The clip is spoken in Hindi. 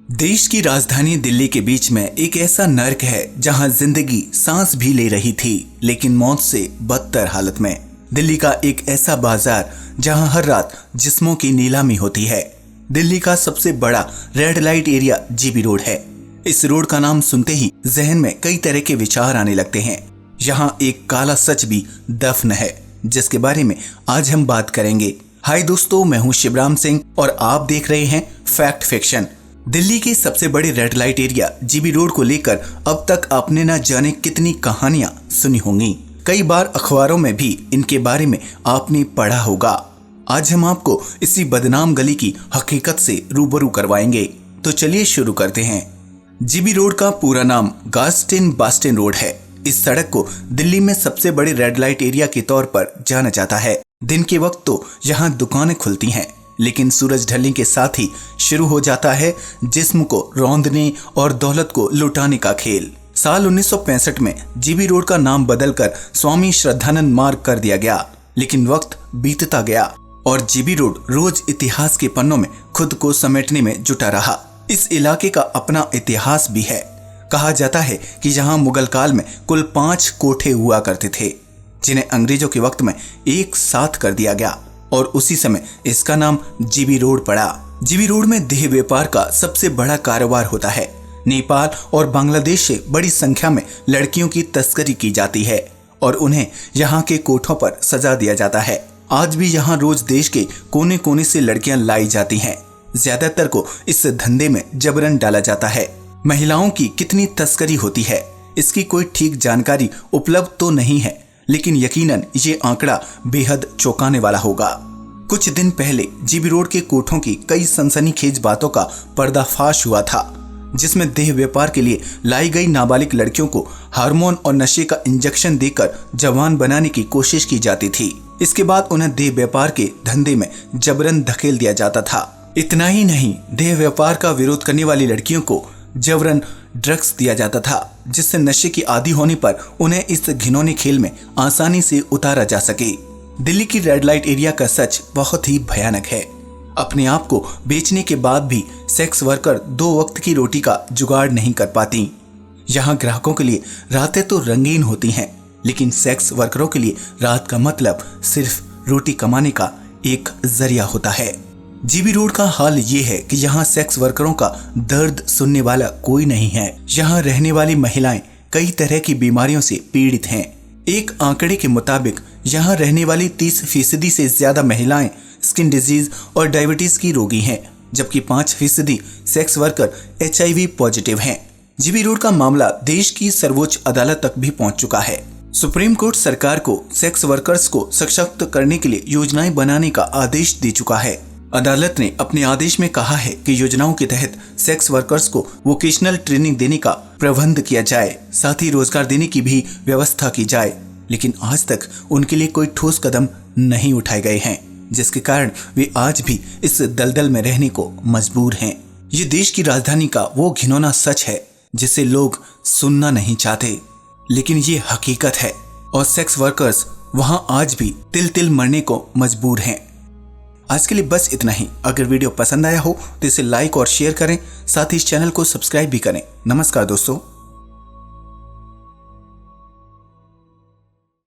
देश की राजधानी दिल्ली के बीच में एक ऐसा नर्क है जहां जिंदगी सांस भी ले रही थी, लेकिन मौत से बदतर हालत में। दिल्ली का एक ऐसा बाजार जहां हर रात जिस्मों की नीलामी होती है। दिल्ली का सबसे बड़ा red light area GB road है। इस रोड का नाम सुनते ही जहन में कई तरह के विचार आने लगते हैं। यहाँ एक काला सच भी दफन है, जिसके बारे में आज हम बात करेंगे। हाय दोस्तों, मैं हूँ शिवराम सिंह और आप देख रहे हैं फैक्ट फिक्शन। दिल्ली के सबसे बड़े red light area GB road को लेकर अब तक आपने न जाने कितनी कहानियां सुनी होंगी। कई बार अखबारों में भी इनके बारे में आपने पढ़ा होगा। आज हम आपको इसी बदनाम गली की हकीकत से रूबरू करवाएंगे। तो चलिए शुरू करते हैं। जीबी रोड का पूरा नाम गास्टिन बास्टिन रोड है। इस सड़क को दिल्ली में सबसे बड़े रेड लाइट एरिया के तौर पर जाना जाता है। दिन के वक्त तो यहाँ दुकानें खुलती हैं, लेकिन सूरज ढलने के साथ ही शुरू हो जाता है जिस्म को रौंदने और दौलत को लुटाने का खेल। साल 1965 में जीबी रोड का नाम बदलकर स्वामी श्रद्धानंद मार्ग कर दिया गया, लेकिन वक्त बीतता गया और जीबी रोड रोज इतिहास के पन्नों में खुद को समेटने में जुटा रहा। इस इलाके का अपना इतिहास भी है। कहा जाता है कि यहाँ मुगल काल में कुल 5 कोठे हुआ करते थे, जिन्हें अंग्रेजों के वक्त में एक साथ कर दिया गया और उसी समय इसका नाम जीबी रोड पड़ा। जीबी रोड में देह व्यापार का सबसे बड़ा कारोबार होता है। नेपाल और बांग्लादेश से बड़ी संख्या में लड़कियों की तस्करी की जाती है और उन्हें यहाँ के कोठों पर सजा दिया जाता है। आज भी यहाँ रोज देश के कोने कोने से लड़कियां लाई जाती हैं। ज्यादातर को इस धंधे में जबरन डाला जाता है। महिलाओं की कितनी तस्करी होती है, इसकी कोई ठीक जानकारी उपलब्ध तो नहीं है, लेकिन यकीनन ये आंकड़ा बेहद चौंकाने वाला होगा। कुछ दिन पहले जीबी रोड के कोठों की कई सनसनीखेज बातों का पर्दाफाश हुआ था, जिसमें देह व्यापार के लिए लाई गई नाबालिग लड़कियों को हार्मोन और नशे का इंजेक्शन देकर जवान बनाने की कोशिश की जाती थी। इसके बाद उन्हें देह व्यापार के धंधे में जबरन धकेल दिया जाता था। इतना ही नहीं, देह व्यापार का विरोध करने वाली लड़कियों को जबरन ड्रग्स दिया जाता था, जिससे नशे की आदी होने पर उन्हें इस घिनौने खेल में आसानी से उतारा जा सके। दिल्ली की रेड लाइट एरिया का सच बहुत ही भयानक है। अपने आप को बेचने के बाद भी सेक्स वर्कर 2 वक्त की रोटी का जुगाड़ नहीं कर पाती। यहाँ ग्राहकों के लिए रातें तो रंगीन होती हैं, लेकिन सेक्स वर्करों के लिए रात का मतलब सिर्फ रोटी कमाने का एक जरिया होता है। जीबी रोड का हाल ये है कि यहाँ सेक्स वर्करों का दर्द सुनने वाला कोई नहीं है। यहाँ रहने वाली महिलाएं कई तरह की बीमारियों से पीड़ित हैं। एक आंकड़े के मुताबिक यहाँ रहने वाली 30% से ज्यादा महिलाएं स्किन डिजीज और डायबिटीज की रोगी हैं, जबकि 5% सेक्स वर्कर HIV पॉजिटिव हैं। जीबी रोड का मामला देश की सर्वोच्च अदालत तक भी पहुंच चुका है। सुप्रीम कोर्ट सरकार को सेक्स वर्कर्स को सशक्त करने के लिए योजनाएं बनाने का आदेश दे चुका है। अदालत ने अपने आदेश में कहा है कि योजनाओं के तहत सेक्स वर्कर्स को वोकेशनल ट्रेनिंग देने का प्रबंध किया जाए, साथ ही रोजगार देने की भी व्यवस्था की जाए, लेकिन आज तक उनके लिए कोई ठोस कदम नहीं उठाए गए हैं, जिसके कारण वे आज भी इस दलदल में रहने को मजबूर हैं। ये देश की राजधानी का वो घिनौना सच है जिसे लोग सुनना नहीं चाहते, लेकिन ये हकीकत है और सेक्स वर्कर्स वहां आज भी तिल तिल मरने को मजबूर हैं। आज के लिए बस इतना ही। अगर वीडियो पसंद आया हो तो इसे लाइक और शेयर करें, साथ ही इस चैनल को सब्सक्राइब भी करें। नमस्कार दोस्तों।